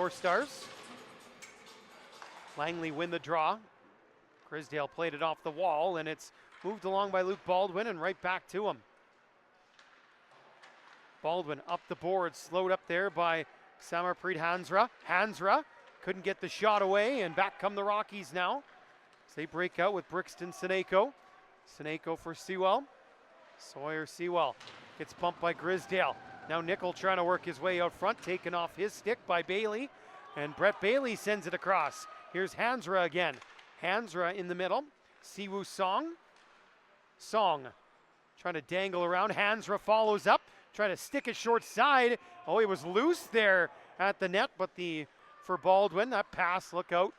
Four Stars. Langley win the draw. Grisdale played it off the wall, and it's moved along by Luke Baldwin and right back to him. Baldwin up the board, slowed up there by Samarpreet Hansra. Hansra couldn't get the shot away, and back come the Rockies now. So they break out with Brixton Seneko. Seneko for Sewell. Sewell gets bumped by Grisdale. Now Nickel trying to work his way out front, taken off his stick by Bailey, and Brett Bailey sends it across. Here's Hansra again. Hansra in the middle. Siwoo Song. Song trying to dangle around. Hansra follows up, trying to stick it short side. Oh, he was loose there at the net, but for Baldwin, that pass, look out,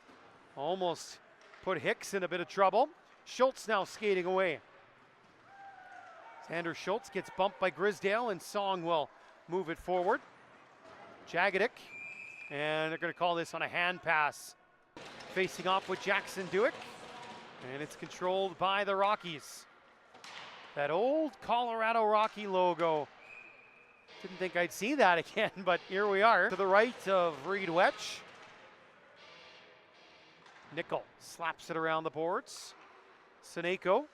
almost put Hicks in a bit of trouble. Schultz now skating away. Xander Schultz gets bumped by Grisdale, and Song will move it forward. Jagadic, and they're going to call this on a hand pass. Facing off with Jackson Dewick, and it's controlled by the Rockies. That old Colorado Rocky logo. Didn't think I'd see that again, but here we are. To the right of Reed Wetch. Nickel slaps it around the boards. Seneko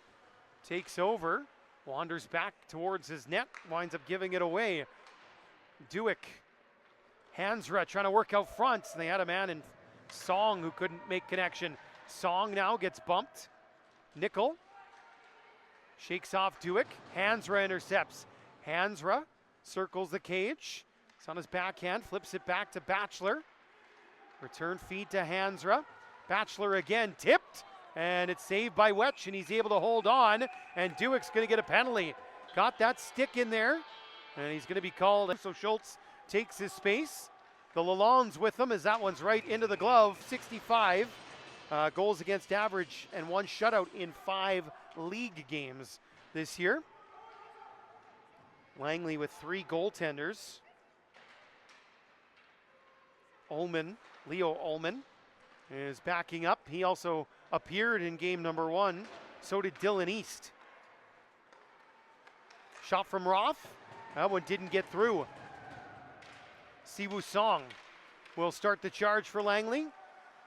takes over, wanders back towards his net, winds up giving it away. Dewick, Hansra trying to work out front, and they had a man in Song who couldn't make connection. Song now gets bumped. Nickel shakes off Dewick. Hansra intercepts. Hansra circles the cage. It's on his backhand, flips it back to Batchelor. Return feed to Hansra. Batchelor again tipped, and it's saved by Wetch, and he's able to hold on, and Dewick's going to get a penalty. Got that stick in there, and he's going to be called. So Schultz takes his space. The Lalonde's with him as that one's right into the glove. 65 goals against average and one shutout in 5 league games this year. Langley with 3 goaltenders. Leo Ullman is backing up. He also appeared in game number 1. So did Dylan East. Shot from Roth. That one didn't get through. Siwoo Song will start the charge for Langley.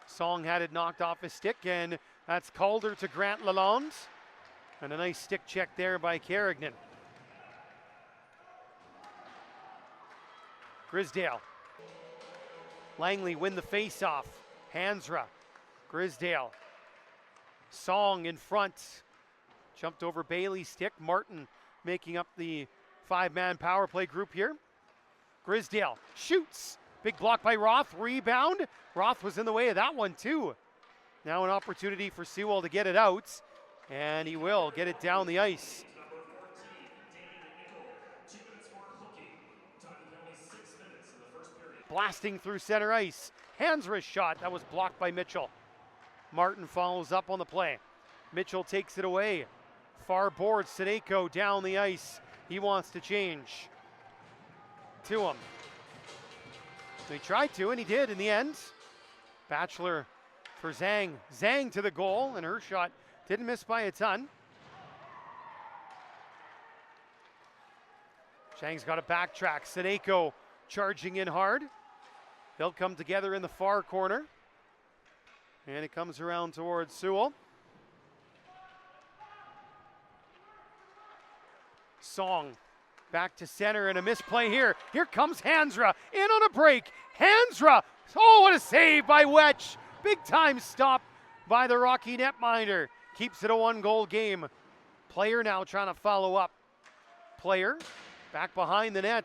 Song had it knocked off his stick, and that's Calder to Grant Lalonde. And a nice stick check there by Carignan. Grisdale. Langley win the face-off. Hansra. Grisdale. Song in front. Jumped over Bailey's stick. Martin making up the 5-man power play group here. Grisdale shoots. Big block by Roth. Rebound. Roth was in the way of that one too. Now an opportunity for Sewell to get it out. And he will get it down the ice. Blasting through center ice. Hansra's shot. That was blocked by Mitchell. Martin follows up on the play. Mitchell takes it away. Far board. Seneko down the ice. He wants to change. To him. So he tried to, and he did in the end. Batchelor for Zhang. Zhang to the goal, and her shot didn't miss by a ton. Zhang's got a backtrack. Seneko charging in hard. They'll come together in the far corner. And it comes around towards Sewell. Song back to center, and a misplay here. Here comes Hansra in on a break. Hansra, oh, what a save by Wetch. Big time stop by the Rocky netminder. Keeps it a 1-goal game. Player now trying to follow up. Player back behind the net.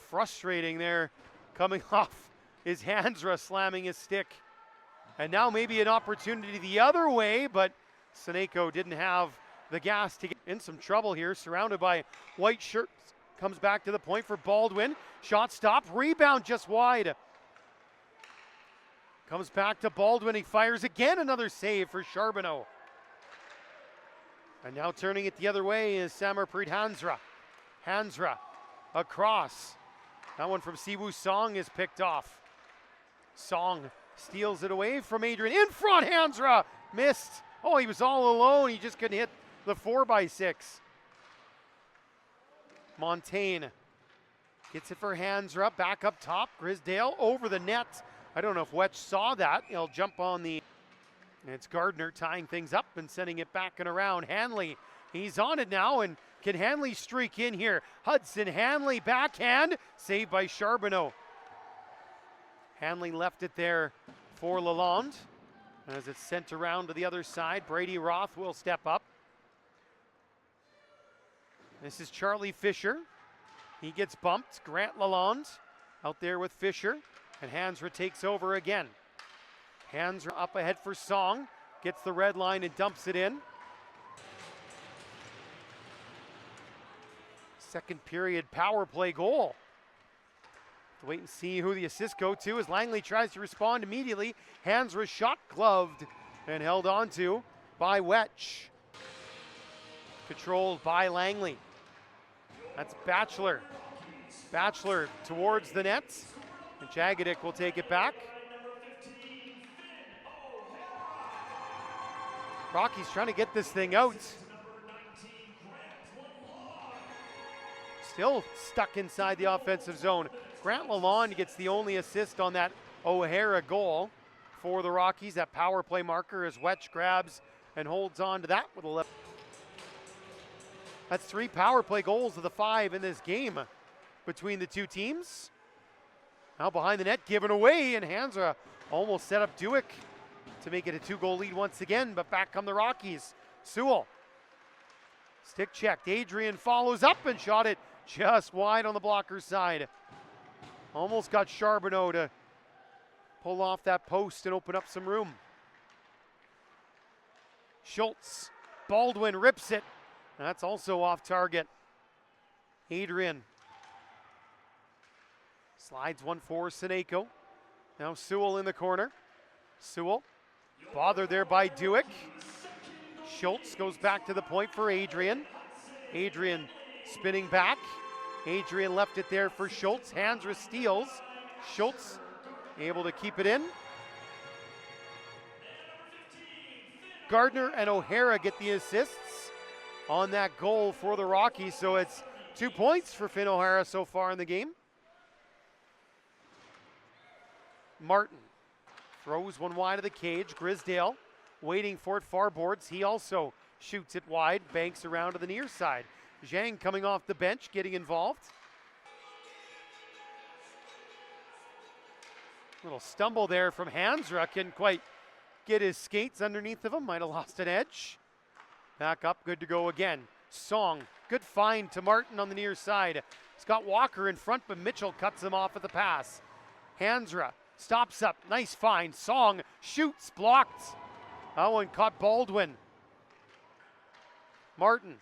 Frustrating there. Coming off is Hansra slamming his stick. And now maybe an opportunity the other way, but Seneko didn't have the gas to get in some trouble here. Surrounded by white shirts. Comes back to the point for Baldwin. Shot stop. Rebound just wide. Comes back to Baldwin. He fires again. Another save for Charbonneau. And now turning it the other way is Samarpreet Hansra. Hansra across. That one from Siwoo Song is picked off. Song steals it away from Adrian. In front, Hansra missed. Oh, he was all alone. He just couldn't hit the 4x6. Montaigne gets it for Hansra. Back up top. Grisdale over the net. I don't know if Wetch saw that. He'll jump on the, and it's Gardner tying things up and sending it back and around. Hanley, he's on it now, and can Hanley streak in here? Hudson Hanley, backhand, saved by Charbonneau. Hanley left it there for Lalonde. As it's sent around to the other side, Brady Roth will step up. This is Charlie Fisher. He gets bumped. Grant Lalonde out there with Fisher, and Hansra takes over again. Hansra up ahead for Song, gets the red line and dumps it in. Second period power play goal. Wait and see who the assists go to as Langley tries to respond immediately. Hansra shot gloved and held on to by Wetch. Controlled by Langley. That's Batchelor. Batchelor towards the net. And Jagadic will take it back. Rocky's trying to get this thing out. Still stuck inside the offensive zone. Grant Lalonde gets the only assist on that O'Hara goal for the Rockies. That power play marker as Wetch grabs and holds on to that with a left. That's 3 power play goals of the 5 in this game between the two teams. Now behind the net, given away, and Hansra almost set up Duick to make it a 2-goal lead once again, but back come the Rockies. Sewell, stick checked. Adrian follows up and shot it just wide on the blocker's side. Almost got Charbonneau to pull off that post and open up some room. Schultz, Baldwin rips it. That's also off target. Adrian slides one for Seneko. Now Sewell in the corner. Sewell bothered there by Duick. Schultz goes back to the point for Adrian. Adrian spinning back. Adrian left it there for Schultz. Hansra steals. Schultz able to keep it in. Gardner and O'Hara get the assists on that goal for the Rockies, so it's 2 points for Finn O'Hara so far in the game. Martin throws one wide of the cage. Grisdale waiting for it far boards. He also shoots it wide, banks around to the near side. Zhang coming off the bench, getting involved. Little stumble there from Hansra. Couldn't quite get his skates underneath of him. Might have lost an edge. Back up, good to go again. Song, good find to Martin on the near side. He's got Walker in front, but Mitchell cuts him off at the pass. Hansra stops up, nice find. Song shoots, blocked. That one caught Baldwin. Martin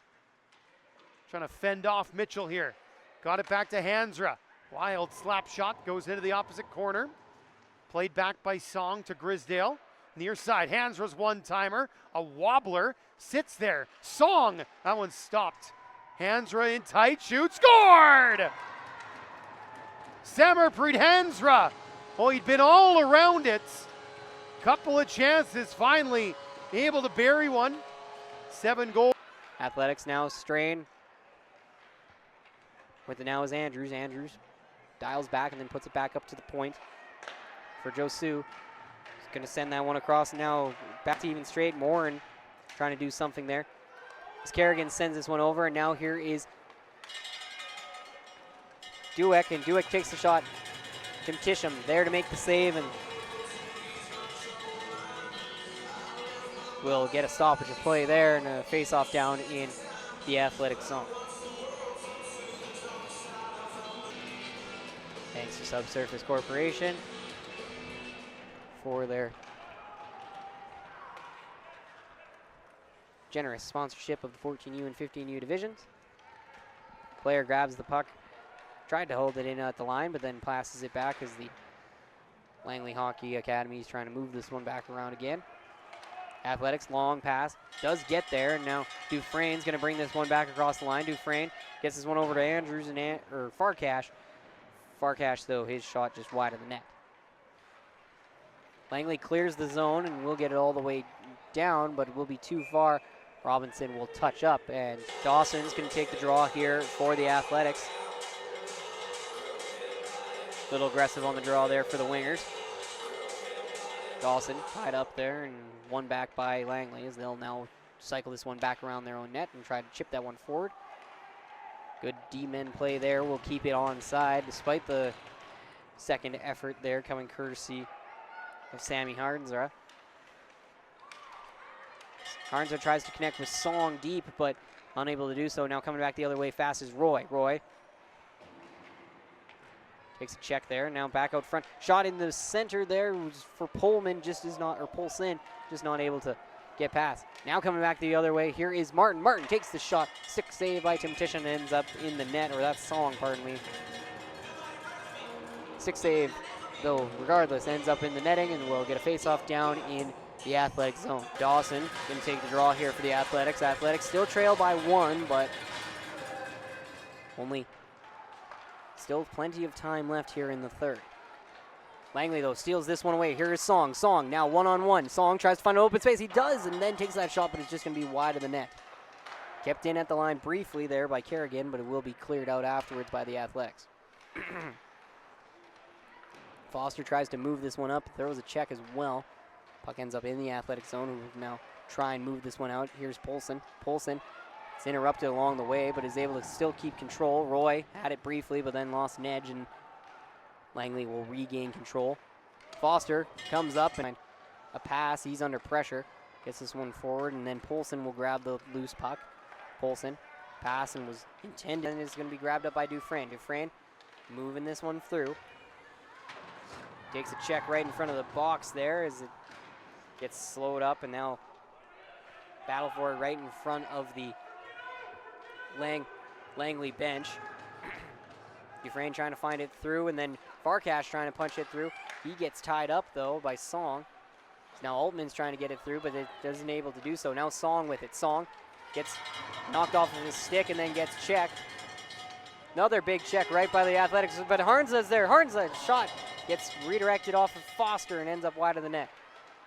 trying to fend off Mitchell here. Got it back to Hansra. Wild slap shot goes into the opposite corner. Played back by Song to Grisdale. Near side, Hansra's one-timer. A wobbler sits there. Song, that one stopped. Hansra in tight, shoot, scored! Samarpreet Hansra. Oh, he'd been all around it. Couple of chances, finally able to bury one. 7 goals. Athletics now strain. With it now is Andrews. Andrews dials back and then puts it back up to the point for Josu. He's going to send that one across now back to even straight. Morin trying to do something there. As Kerrigan sends this one over, and now here is Dueck, and Dueck takes the shot. Tim Tisham there to make the save, and will get a stoppage of play there and a face-off down in the athletic zone. Thanks to Subsurface Corporation for their generous sponsorship of the 14U and 15U divisions. Player grabs the puck, tried to hold it in at the line, but then passes it back as the Langley Hockey Academy is trying to move this one back around again. Athletics, long pass, does get there, and now Dufresne's going to bring this one back across the line. Dufresne gets this one over to Andrews and Farkash. Farkash, though, his shot just wide of the net. Langley clears the zone and will get it all the way down, but it will be too far. Robinson will touch up, and Dawson's going to take the draw here for the Athletics. A little aggressive on the draw there for the wingers. Dawson tied up there and one back by Langley as they'll now cycle this one back around their own net and try to chip that one forward. Good D-men play there. Will keep it onside despite the second effort there coming courtesy of Sammy Hardenser. Hardenser tries to connect with Song deep, but unable to do so. Now coming back the other way fast is Roy. Roy takes a check there. Now back out front. Shot in the center there was for Pullman, just is not, or Poulsen, just not able to get past. Now coming back the other way, here is Martin. Martin takes the shot. Stick save by Tim Tishon, ends up in the net, or that's Song, pardon me. Stick save, though, regardless, ends up in the netting, and we'll get a face-off down in the athletic zone. Dawson going to take the draw here for the Athletics. Athletics still trail by 1, but only still plenty of time left here in the third. Langley, though, steals this one away. Here is Song. Song now one-on-one. Song tries to find an open space. He does, and then takes that shot, but it's just going to be wide of the net. Kept in at the line briefly there by Kerrigan, but it will be cleared out afterwards by the Athletics. Foster tries to move this one up. Throws a check as well. Puck ends up in the athletic zone. Who will now try and move this one out. Here's Poulsen. Poulsen is interrupted along the way, but is able to still keep control. Roy had it briefly, but then lost an edge, and Langley will regain control. Foster comes up and a pass. He's under pressure. Gets this one forward, and then Poulsen will grab the loose puck. Poulsen pass and was intended, and is going to be grabbed up by Dufresne. Dufresne moving this one through. Takes a check right in front of the box there as it gets slowed up, and now battle for it right in front of the Langley bench. Dufresne trying to find it through, and then Farkash trying to punch it through. He gets tied up, though, by Song. Now Altman's trying to get it through, but it isn't able to do so. Now Song with it. Song gets knocked off of his stick and then gets checked. Another big check right by the Athletics, but Harnza's there. Harnza's shot gets redirected off of Foster and ends up wide of the net.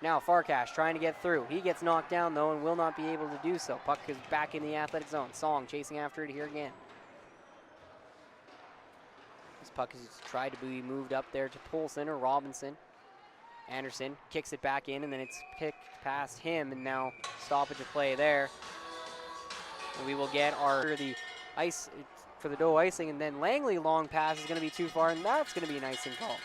Now Farkash trying to get through. He gets knocked down, though, and will not be able to do so. Puck is back in the athletic zone. Song chasing after it here again. This puck is tried to be moved up there to Poulsen or Robinson. Anderson kicks it back in, and then it's kicked past him, and now stoppage of play there. And we will get the ice for the Doe icing, and then Langley long pass is going to be too far, and that's going to be an icing call.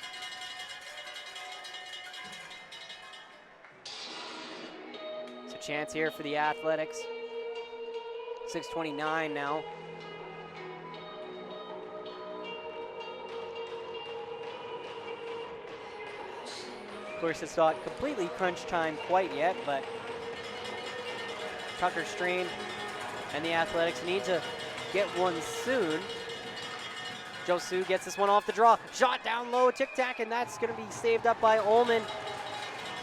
So chance here for the Athletics. 6:29 now. Of course, it's not completely crunch time quite yet, but Tucker Strain and the Athletics need to get one soon. Josu gets this one off the draw. Shot down low, tic-tac, and that's going to be saved up by Ullman.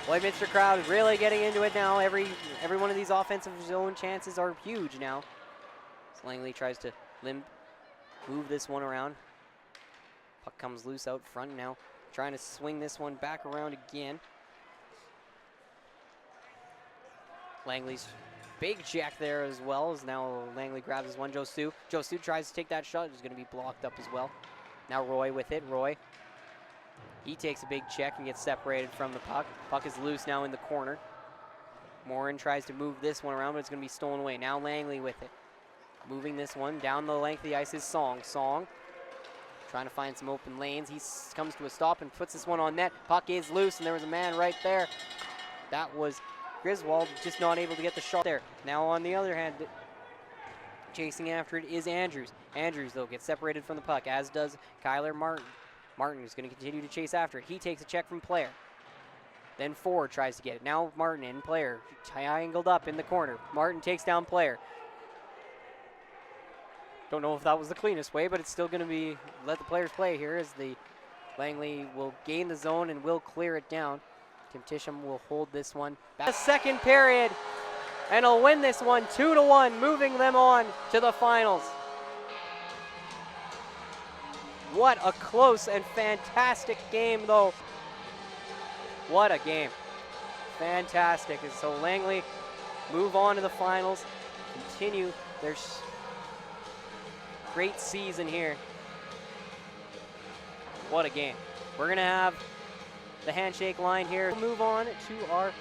Lloydminster crowd really getting into it now. Every one of these offensive zone chances are huge now. So Langley tries to move this one around. Puck comes loose out front now. Trying to swing this one back around again. Langley's big check there as well, as now Langley grabs his one. Josu tries to take that shot. It's going to be blocked up as well. Now Roy with it. Roy, he takes a big check and gets separated from the puck. Puck is loose now in the corner. Morin tries to move this one around, but it's going to be stolen away. Now Langley with it. Moving this one down the length of the ice is Song. Song trying to find some open lanes. He comes to a stop and puts this one on net. Puck is loose, and there was a man right there. That was Griswold, just not able to get the shot there. Now on the other hand, chasing after it is Andrews. Andrews, though, gets separated from the puck, as does Kyler Martin. Martin is going to continue to chase after it. He takes a check from Player. Then Ford tries to get it. Now Martin in Player, triangled up in the corner. Martin takes down Player. Don't know if that was the cleanest way, but it's still going to be let the players play here as the Langley will gain the zone and will clear it down. Tim Tisham will hold this one back. The second period, and he'll win this one 2-1, moving them on to the finals. What a close and fantastic game, though. What a game. Fantastic. And so Langley move on to the finals, continue their great season here. What a game. We're going to have the handshake line here. We'll move on to our